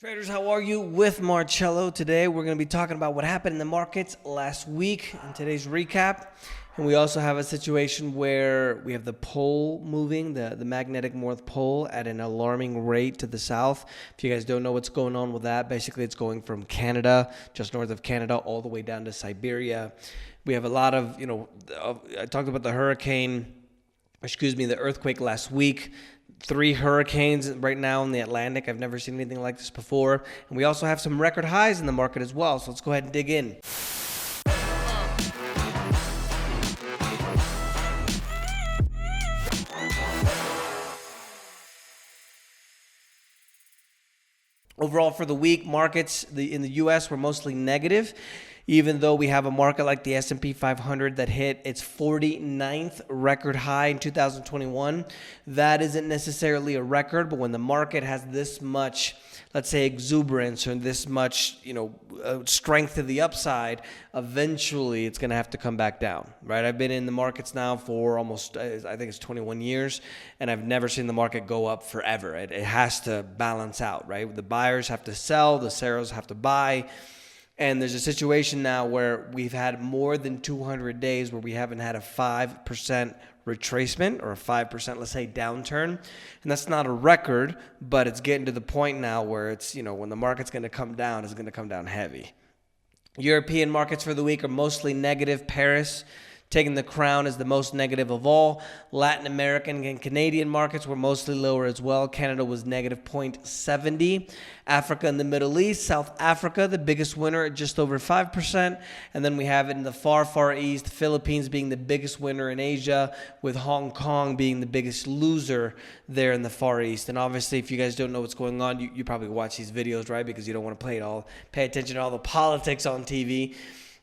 Traders, how are you? With Marcello. Today we're going to be talking about what happened in the markets last week in today's recap. And we also have a situation where we have the pole moving, the magnetic north pole at an alarming rate to the south. If you guys don't know what's going on with that, basically it's going from Canada, just north of Canada, all the way down to Siberia. We have a lot of, I talked about the earthquake last week. 3 hurricanes right now in the Atlantic. I've never seen anything like this before. And we also have some record highs in the market as well. So let's go ahead and dig in. Overall for the week, markets in the U.S. were mostly negative, even though we have a market like the S&P 500 that hit its 49th record high in 2021. That isn't necessarily a record, but when the market has this much, let's say, exuberance or this much, strength to the upside, eventually it's going to have to come back down, right? I've been in the markets now for almost, I think it's 21 years, and I've never seen the market go up forever. It has to balance out, right? The buyers have to sell, the sellers have to buy. And there's a situation now where we've had more than 200 days where we haven't had a 5% retracement or a 5%, let's say, downturn. And that's not a record, but it's getting to the point now where it's, when the market's going to come down, it's going to come down heavy. European markets for the week are mostly negative. Paris taking the crown as the most negative of all. Latin American and Canadian markets were mostly lower as well. Canada was negative 0.70. Africa and the Middle East, South Africa, the biggest winner at just over 5%. And then we have it in the far, far east, Philippines being the biggest winner in Asia, with Hong Kong being the biggest loser there in the far east. And obviously, if you guys don't know what's going on, you probably watch these videos, right? Because you don't want to pay attention to all the politics on TV.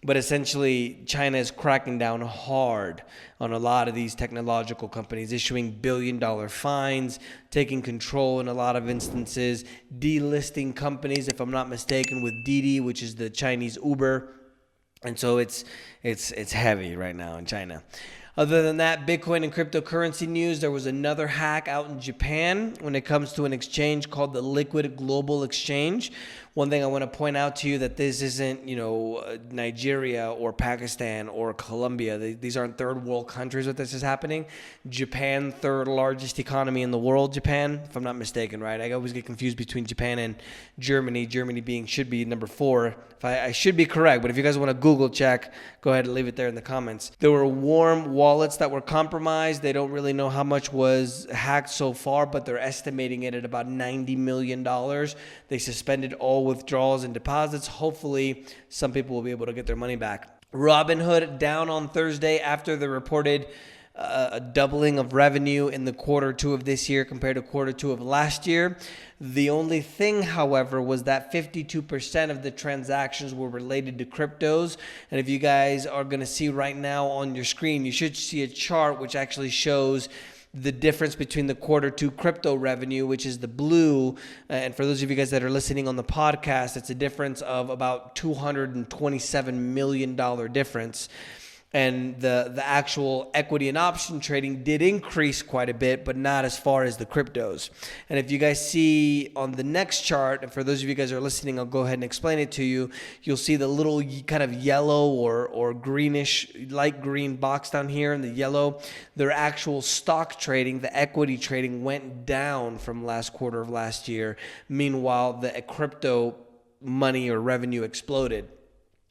But essentially, China is cracking down hard on a lot of these technological companies, issuing billion-dollar fines, taking control in a lot of instances, delisting companies, if I'm not mistaken, with Didi, which is the Chinese Uber. And so it's heavy right now in China. Other than that, Bitcoin and cryptocurrency news, there was another hack out in Japan when it comes to an exchange called the Liquid Global Exchange. One thing I want to point out to you that this isn't, Nigeria or Pakistan or Colombia. These aren't third world countries where this is happening. Japan, third largest economy in the world, Japan, if I'm not mistaken, right? I always get confused between Japan and Germany. Germany should be number 4. I should be correct, but if you guys want to Google check, go ahead and leave it there in the comments. There were warm wallets that were compromised. They don't really know how much was hacked so far, but they're estimating it at about $90 million. They suspended all withdrawals and deposits. Hopefully, some people will be able to get their money back. Robinhood down on Thursday after they reported a doubling of revenue in the quarter 2 of this year compared to quarter 2 of last year. The only thing, however, was that 52% of the transactions were related to cryptos. And if you guys are going to see right now on your screen, you should see a chart which actually shows the difference between the quarter 2 crypto revenue, which is the blue. And for those of you guys that are listening on the podcast, it's a difference of about $227 million difference. And the actual equity and option trading did increase quite a bit, but not as far as the cryptos. And if you guys see on the next chart, and for those of you guys that are listening, I'll go ahead and explain it to you. You'll see the little kind of yellow or greenish, light green box down here in the yellow. Their actual stock trading, the equity trading, went down from last quarter of last year. Meanwhile, the crypto money or revenue exploded.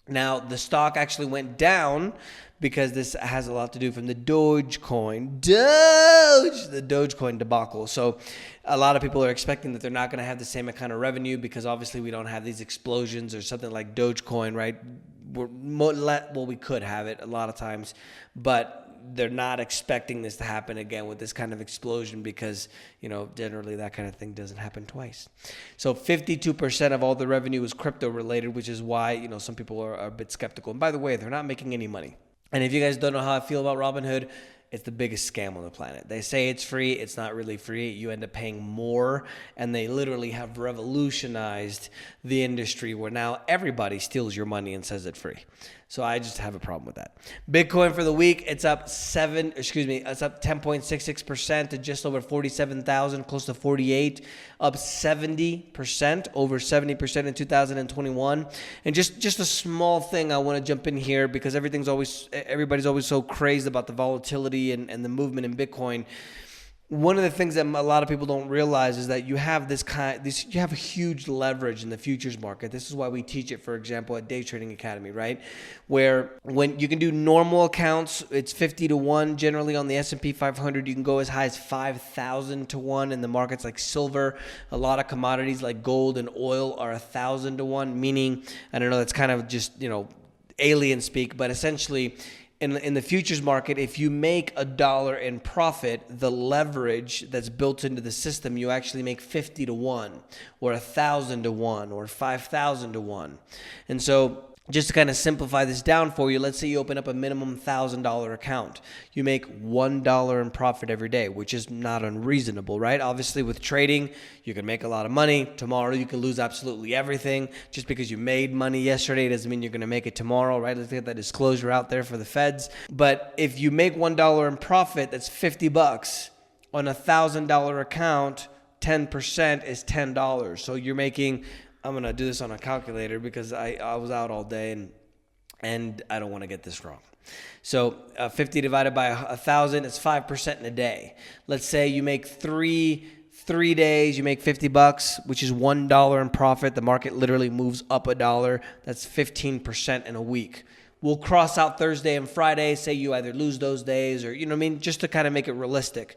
Now, the stock actually went down because this has a lot to do from the Dogecoin debacle. So a lot of people are expecting that they're not going to have the same kind of revenue because obviously we don't have these explosions or something like Dogecoin, right? We could have it a lot of times, but they're not expecting this to happen again with this kind of explosion because, generally that kind of thing doesn't happen twice. So 52% of all the revenue is crypto related, which is why, some people are a bit skeptical. And by the way, they're not making any money. And if you guys don't know how I feel about Robinhood, it's the biggest scam on the planet. They say it's free. It's not really free. You end up paying more. And they literally have revolutionized the industry where now everybody steals your money and says it's free. So I just have a problem with that. Bitcoin for the week, it's up 10.66% to just over 47,000, close to 48, up 70%, over 70% in 2021. And just a small thing I want to jump in here, because everybody's always so crazed about the volatility and the movement in Bitcoin. One of the things that a lot of people don't realize is that you have you have a huge leverage in the futures market. This is why we teach it, for example, at Day Trading Academy, right? Where when you can do normal accounts, it's 50 to 1. Generally on the S&P 500, you can go as high as 5,000 to 1. In the markets like silver, a lot of commodities like gold and oil are 1,000 to 1, meaning, I don't know, that's kind of just, alien speak, but essentially, in the futures market, if you make $1 in profit, the leverage that's built into the system, you actually make 50 to 1 or 1,000 to 1 or 5,000 to 1. And so just to kind of simplify this down for you, let's say you open up a minimum $1,000 account. You make $1 in profit every day, which is not unreasonable, right? Obviously, with trading, you can make a lot of money. Tomorrow, you can lose absolutely everything. Just because you made money yesterday doesn't mean you're going to make it tomorrow, right? Let's get that disclosure out there for the feds. But if you make $1 in profit, that's $50. On a $1,000 account, 10% is $10. So you're making... I'm going to do this on a calculator because I was out all day and I don't want to get this wrong. So 50 divided by 1,000 is 5% in a day. Let's say you make three days, you make $50, which is $1 in profit. The market literally moves up $1. That's 15% in a week. We'll cross out Thursday and Friday, say you either lose those days or, just to kind of make it realistic.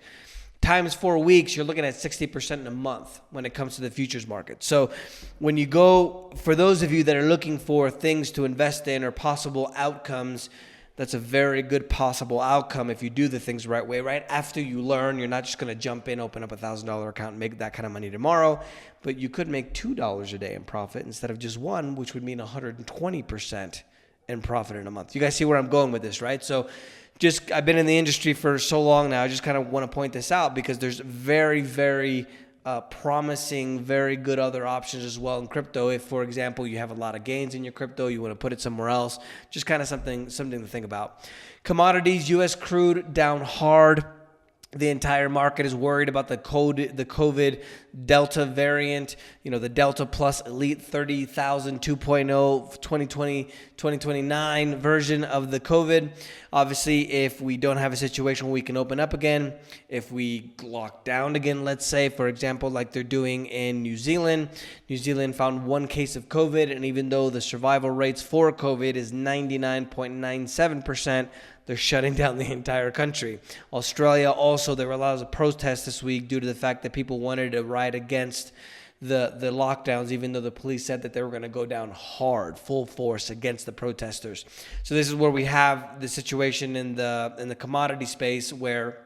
Times 4 weeks, you're looking at 60% in a month when it comes to the futures market. So when you go, for those of you that are looking for things to invest in or possible outcomes, that's a very good possible outcome if you do the things the right way, right? After you learn, you're not just going to jump in, open up a $1,000 account and make that kind of money tomorrow, but you could make $2 a day in profit instead of just one, which would mean 120% in profit in a month. You guys see where I'm going with this, right? So I've been in the industry for so long now, I just kind of want to point this out because there's very, very promising, very good other options as well in crypto. If, for example, you have a lot of gains in your crypto, you want to put it somewhere else, just kind of something to think about. Commodities, U.S. crude down hard. The entire market is worried about the COVID Delta variant, the Delta Plus Elite 30,000 2.0 2029 version of the COVID. Obviously, if we don't have a situation where we can open up again, if we lock down again, let's say, for example, like they're doing in New Zealand found one case of COVID, and even though the survival rates for COVID is 99.97%, they're shutting down the entire country. Australia also, there were a lot of protests this week due to the fact that people wanted to riot against the lockdowns, even though the police said that they were going to go down hard, full force against the protesters. So this is where we have the situation in the commodity space where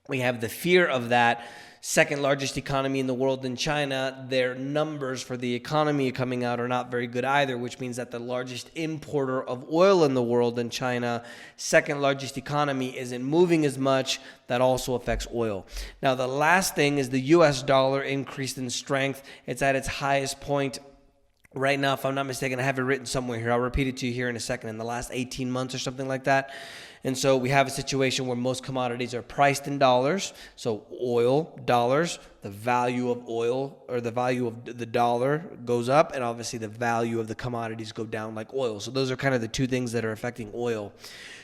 we have the fear of that. Second largest economy in the world in China, their numbers for the economy coming out are not very good either, which means that the largest importer of oil in the world in China, second largest economy, isn't moving as much. That also affects oil. Now, the last thing is the U.S. dollar increased in strength. It's at its highest point right now, if I'm not mistaken. I have it written somewhere here. I'll repeat it to you here in a second. In the last 18 months or something like that. And so we have a situation where most commodities are priced in dollars. So oil, dollars, the value of oil or the value of the dollar goes up, and obviously the value of the commodities go down like oil. So those are kind of the two things that are affecting oil.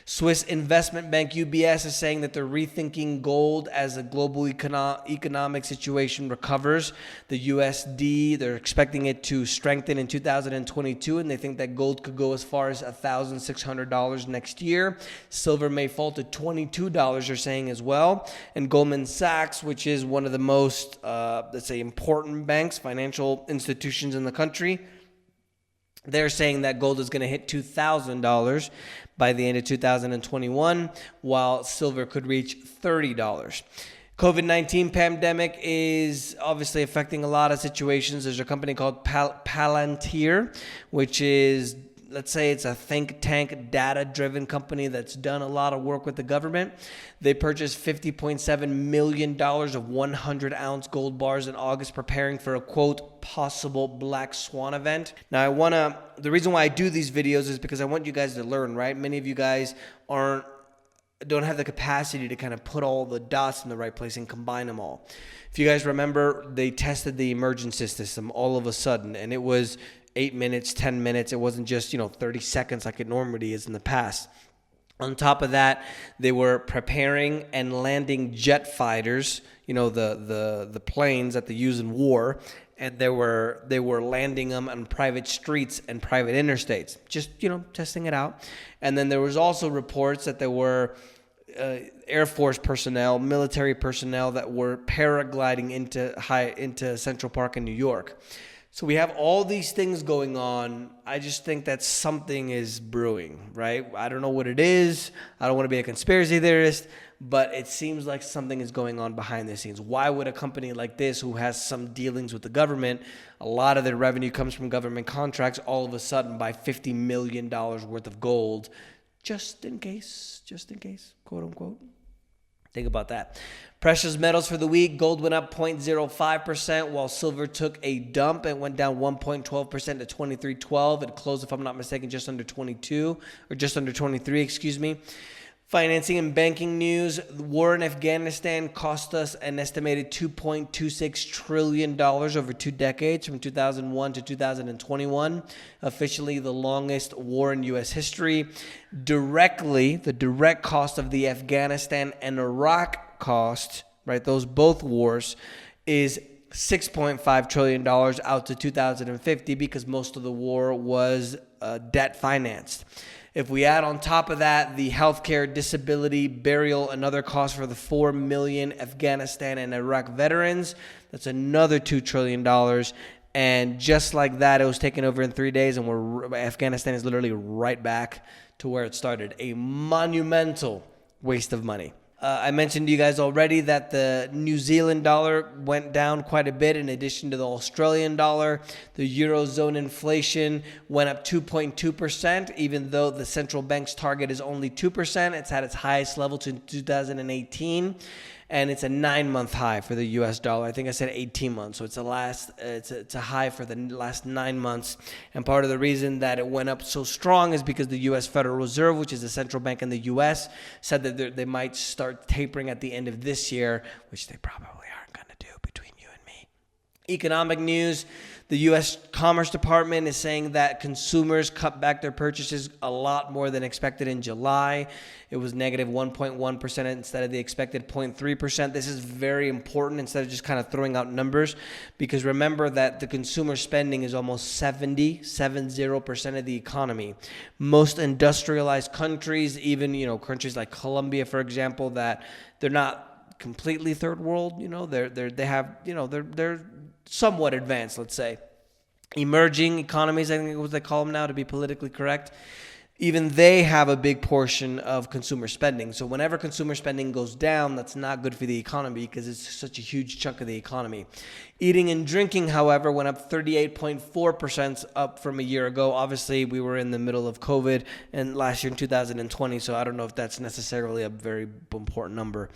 Swiss investment bank UBS is saying that they're rethinking gold as a global economic situation recovers. The USD, they're expecting it to strengthen in 2022, and they think that gold could go as far as $1,600 next year. Silver may fall to $22, they're saying as well. And Goldman Sachs, which is one of the most, let's say, important banks, financial institutions in the country, they're saying that gold is going to hit $2,000 by the end of 2021, while silver could reach $30. COVID-19 pandemic is obviously affecting a lot of situations. There's a company called Palantir, which is let's say it's a think tank, data-driven company that's done a lot of work with the government. They purchased $50.7 million of 100-ounce gold bars in August, preparing for a, quote, possible black swan event. Now, the reason why I do these videos is because I want you guys to learn, right? Many of you guys don't have the capacity to kind of put all the dots in the right place and combine them all. If you guys remember, they tested the emergency system all of a sudden, and it was 8 minutes, 10 minutes. It wasn't just, 30 seconds like it normally is in the past. On top of that, they were preparing and landing jet fighters, the planes that they use in war, and they were landing them on private streets and private interstates, just, testing it out. And then there was also reports that there were Air Force personnel, military personnel that were paragliding into Central Park in New York. So we have all these things going on. I just think that something is brewing, right? I don't know what it is. I don't want to be a conspiracy theorist, but it seems like something is going on behind the scenes. Why would a company like this, who has some dealings with the government, a lot of their revenue comes from government contracts, all of a sudden buy $50 million worth of gold, just in case, quote unquote? Think about that. Precious metals for the week. Gold went up 0.05%, while silver took a dump and went down 1.12% to 23.12. It closed, if I'm not mistaken, just under 22, or just under 23, excuse me. Financing and banking news. The war in Afghanistan cost us an estimated $2.26 trillion over 2 decades, from 2001 to 2021. Officially the longest war in U.S. history. The direct cost of the Afghanistan and Iraq cost, right, those both wars, is $6.5 trillion out to 2050, because most of the war was debt financed. If we add on top of that the healthcare, disability, burial, and other costs for the 4 million Afghanistan and Iraq veterans, that's another $2 trillion. And just like that, it was taken over in 3 days, and Afghanistan is literally right back to where it started. A monumental waste of money. I mentioned to you guys already that the New Zealand dollar went down quite a bit in addition to the Australian dollar. The Eurozone inflation went up 2.2%, even though the central bank's target is only 2%. It's at its highest level since 2018. And it's a 9-month high for the U.S. dollar. I think I said 18 months, so it's a high for the last 9 months. And part of the reason that it went up so strong is because the U.S. Federal Reserve, which is the central bank in the U.S., said that they might start tapering at the end of this year, which they probably aren't going to do, between you and me. Economic news. The U.S. Commerce Department is saying that consumers cut back their purchases a lot more than expected in July. It was negative 1.1% instead of the expected 0.3%. This is very important instead of just kind of throwing out numbers, because remember that the consumer spending is almost 70% of the economy. Most industrialized countries, even countries like Colombia, for example, that they're not completely third world. They're somewhat advanced, let's say. Emerging economies, I think is what they call them now, to be politically correct. Even they have a big portion of consumer spending. So whenever consumer spending goes down, that's not good for the economy, because it's such a huge chunk of the economy. Eating and drinking, however, went up 38.4%, up from a year ago. Obviously, we were in the middle of COVID and last year in 2020, so I don't know if that's necessarily a very important number.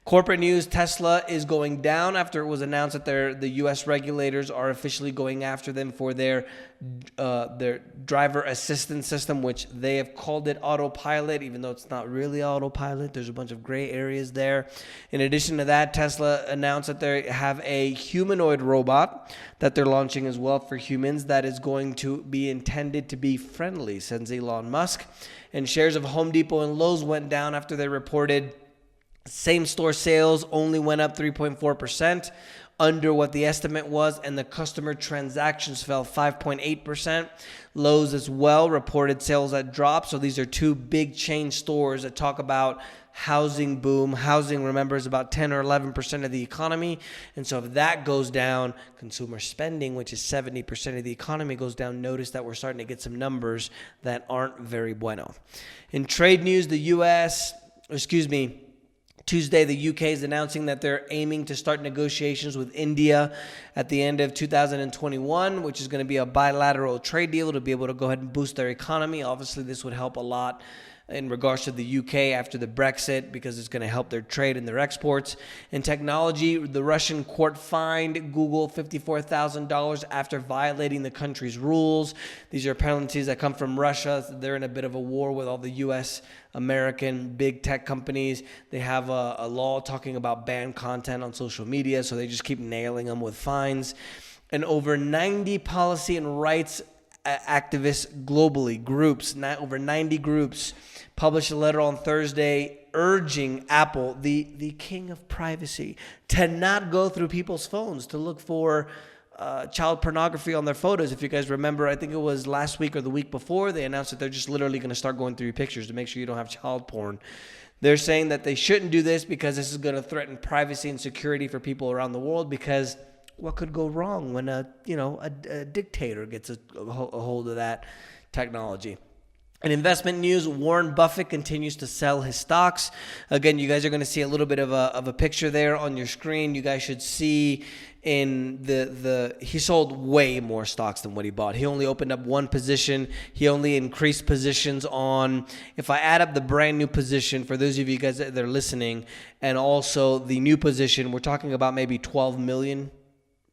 Corporate news, Tesla is going down after it was announced that the U.S. regulators are officially going after them for their driver assistance system, which they have called it autopilot, even though it's not really autopilot. There's a bunch of gray areas there. In addition to that, Tesla announced that they have a humanoid robot that they're launching as well for humans that is going to be intended to be friendly, says Elon Musk. And shares of Home Depot and Lowe's went down after they reported same-store sales only went up 3.4%, under what the estimate was, and the customer transactions fell 5.8%. Lowe's as well reported sales that dropped. So these are two big chain stores that talk about housing boom. Housing, remember, is about 10 or 11% of the economy. And so if that goes down, consumer spending, which is 70% of the economy, goes down. Notice that we're starting to get some numbers that aren't very bueno. In trade news, Tuesday, the UK is announcing that they're aiming to start negotiations with India at the end of 2021, which is going to be a bilateral trade deal to be able to go ahead and boost their economy. Obviously, this would help a lot in regards to the UK after the Brexit, because it's going to help their trade and their exports. In technology, the Russian court fined Google $54,000 after violating the country's rules. These are penalties that come from Russia. They're in a bit of a war with all the US, American big tech companies. They have a law talking about banned content on social media, so they just keep nailing them with fines. And over 90 policy and rights activists globally, over 90 groups, published a letter on Thursday urging Apple, the king of privacy, to not go through people's phones to look for child pornography on their photos. If you guys remember, I think it was last week or the week before, they announced that they're just literally going to start going through your pictures to make sure you don't have child porn. They're saying that they shouldn't do this because this is going to threaten privacy and security for people around the world, because what could go wrong when a dictator gets a hold of that technology? In investment news, Warren Buffett continues to sell his stocks. Again, you guys are going to see a little bit of a picture there on your screen. You guys should see in he sold way more stocks than what he bought. He only opened up one position. He only increased positions on, if I add up the brand new position, for those of you guys that are listening, and also the new position, we're talking about maybe 12 million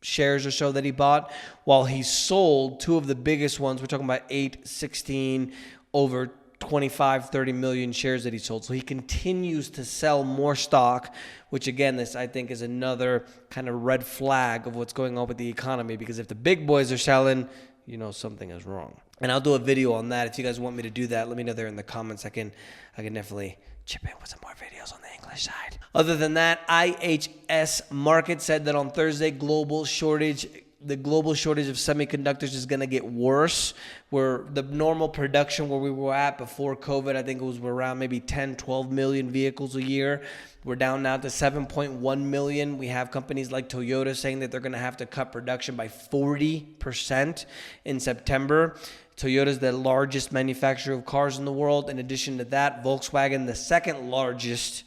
shares or so that he bought, while he sold two of the biggest ones. We're talking about 8, 16, over 25, 30 million shares that he sold. So he continues to sell more stock, which again, this I think is another kind of red flag of what's going on with the economy, because if the big boys are selling, you know something is wrong. And I'll do a video on that. If you guys want me to do that, let me know there in the comments. I can definitely chip in with some more videos on the English side. Other than that, IHS Markit said that on Thursday, the global shortage of semiconductors is going to get worse. Where the normal production where we were at before COVID, I think it was around maybe 10, 12 million vehicles a year. We're down now to 7.1 million. We have companies like Toyota saying that they're going to have to cut production by 40% in September. Toyota is the largest manufacturer of cars in the world. In addition to that, Volkswagen, the second largest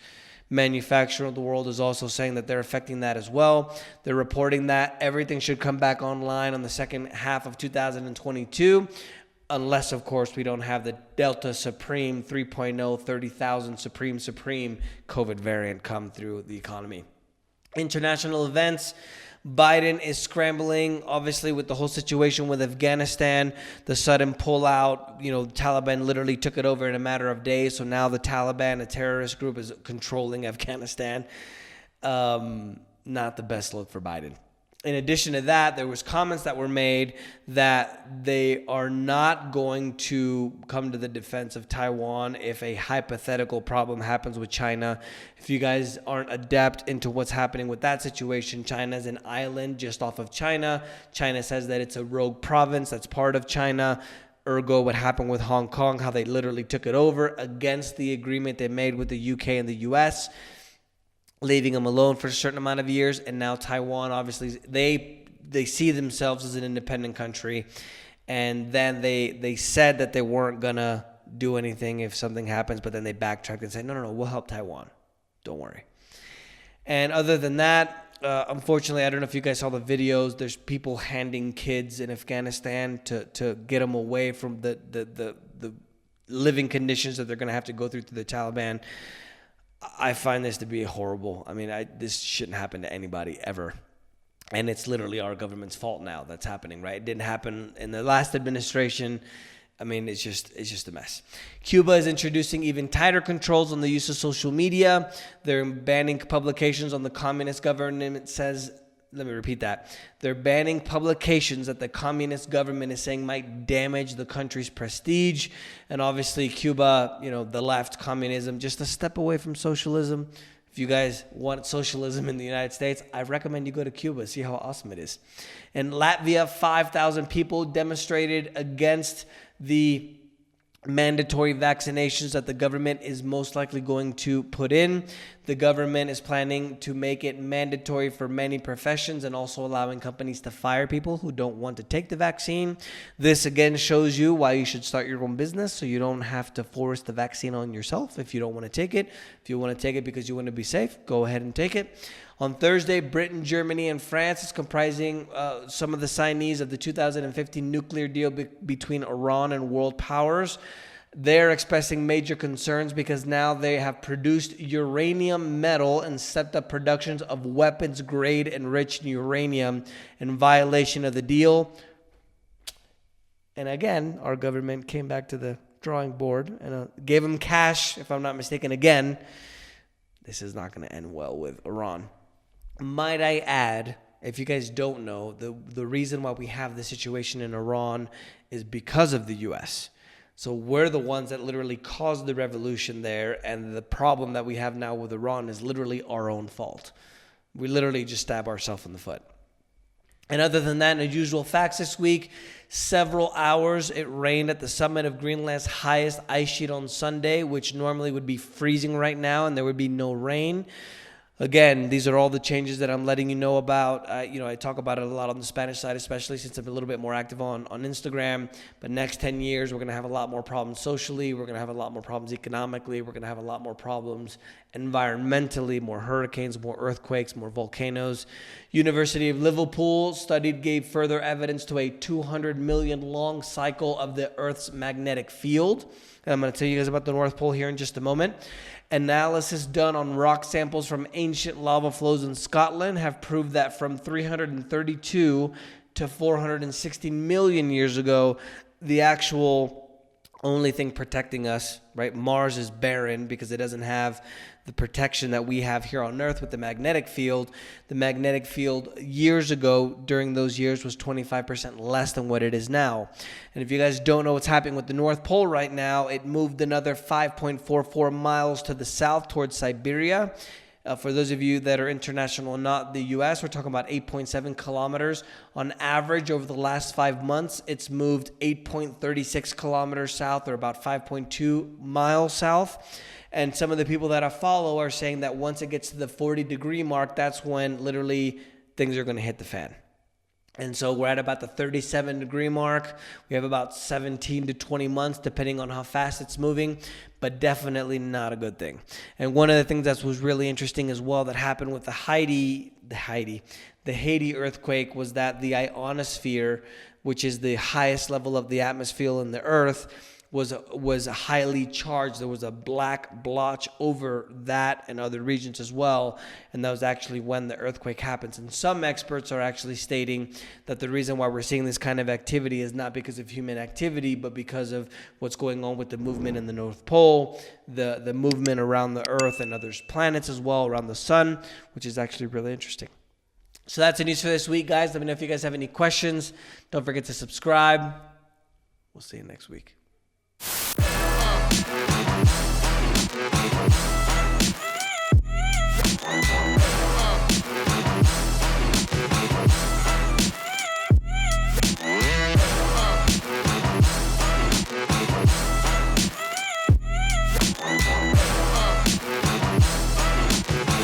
manufacturer of the world, is also saying that they're affecting that as well. They're reporting that everything should come back online on the second half of 2022, unless, of course, we don't have the Delta Supreme 3.0 30,000 Supreme COVID variant come through the economy. International events. Biden is scrambling, obviously, with the whole situation with Afghanistan, the sudden pullout. The Taliban literally took it over in a matter of days. So now the Taliban, a terrorist group, is controlling Afghanistan. Not the best look for Biden. In addition to that, there was comments that were made that they are not going to come to the defense of Taiwan if a hypothetical problem happens with China. If you guys aren't adept into what's happening with that situation, China is an island just off of China. China says that it's a rogue province that's part of China. Ergo, what happened with Hong Kong, how they literally took it over against the agreement they made with the UK and the US, leaving them alone for a certain amount of years. And now Taiwan, obviously, they see themselves as an independent country. And then they said that they weren't going to do anything if something happens, but then they backtracked and said, no, we'll help Taiwan. Don't worry. And other than that, unfortunately, I don't know if you guys saw the videos. There's people handing kids in Afghanistan to get them away from the living conditions that they're going to have to go through the Taliban. I find this to be horrible. I mean, this shouldn't happen to anybody ever. And it's literally our government's fault now that's happening, right? It didn't happen in the last administration. I mean, it's just a mess. Cuba is introducing even tighter controls on the use of social media. They're banning publications on the communist government says. Let me repeat that. They're banning publications that the communist government is saying might damage the country's prestige. And obviously Cuba, the left, communism, just a step away from socialism. If you guys want socialism in the United States, I recommend you go to Cuba, see how awesome it is. In Latvia, 5,000 people demonstrated against the mandatory vaccinations that the government is most likely going to put in. The government is planning to make it mandatory for many professions and also allowing companies to fire people who don't want to take the vaccine. This again shows you why you should start your own business, so you don't have to force the vaccine on yourself if you don't want to take it. If you want to take it because you want to be safe, go ahead and take it. On Thursday, Britain, Germany, and France is comprising some of the signees of the 2015 nuclear deal between Iran and world powers. They're expressing major concerns because now they have produced uranium metal and stepped up productions of weapons-grade enriched uranium in violation of the deal. And again, our government came back to the drawing board and gave them cash, if I'm not mistaken. Again, this is not going to end well with Iran. Might I add, if you guys don't know, the reason why we have this situation in Iran is because of the U.S. So we're the ones that literally caused the revolution there, and the problem that we have now with Iran is literally our own fault. We literally just stab ourselves in the foot. And other than that, unusual facts this week, several hours it rained at the summit of Greenland's highest ice sheet on Sunday, which normally would be freezing right now, and there would be no rain. Again, these are all the changes that I'm letting you know about. I talk about it a lot on the Spanish side, especially since I'm a little bit more active on Instagram. But next 10 years, we're going to have a lot more problems socially. We're going to have a lot more problems economically. We're going to have a lot more problems environmentally, more hurricanes, more earthquakes, more volcanoes. University of Liverpool studied gave further evidence to a 200 million long cycle of the Earth's magnetic field. And I'm going to tell you guys about the North Pole here in just a moment. Analysis done on rock samples from ancient lava flows in Scotland have proved that from 332 to 460 million years ago, the actual only thing protecting us, right? Mars is barren because it doesn't have the protection that we have here on Earth with the magnetic field. The magnetic field years ago, during those years, was 25% less than what it is now. And if you guys don't know what's happening with the North Pole right now, it moved another 5.44 miles to the south towards Siberia. For those of you that are international, not the U.S., we're talking about 8.7 kilometers. On average, over the last 5 months, it's moved 8.36 kilometers south, or about 5.2 miles south. And some of the people that I follow are saying that once it gets to the 40-degree mark, that's when literally things are going to hit the fan. And so we're at about the 37-degree mark. We have about 17 to 20 months, depending on how fast it's moving, but definitely not a good thing. And one of the things that was really interesting as well that happened with the Haiti earthquake was that the ionosphere, which is the highest level of the atmosphere in the Earth, was highly charged. There was a black blotch over that and other regions as well, and that was actually when the earthquake happens. And some experts are actually stating that the reason why we're seeing this kind of activity is not because of human activity, but because of what's going on with the movement in the North Pole, the movement around the Earth and other planets as well, around the sun, which is actually really interesting. So that's the news for this week, guys. Let me know if you guys have any questions. Don't forget to subscribe. We'll see you next week.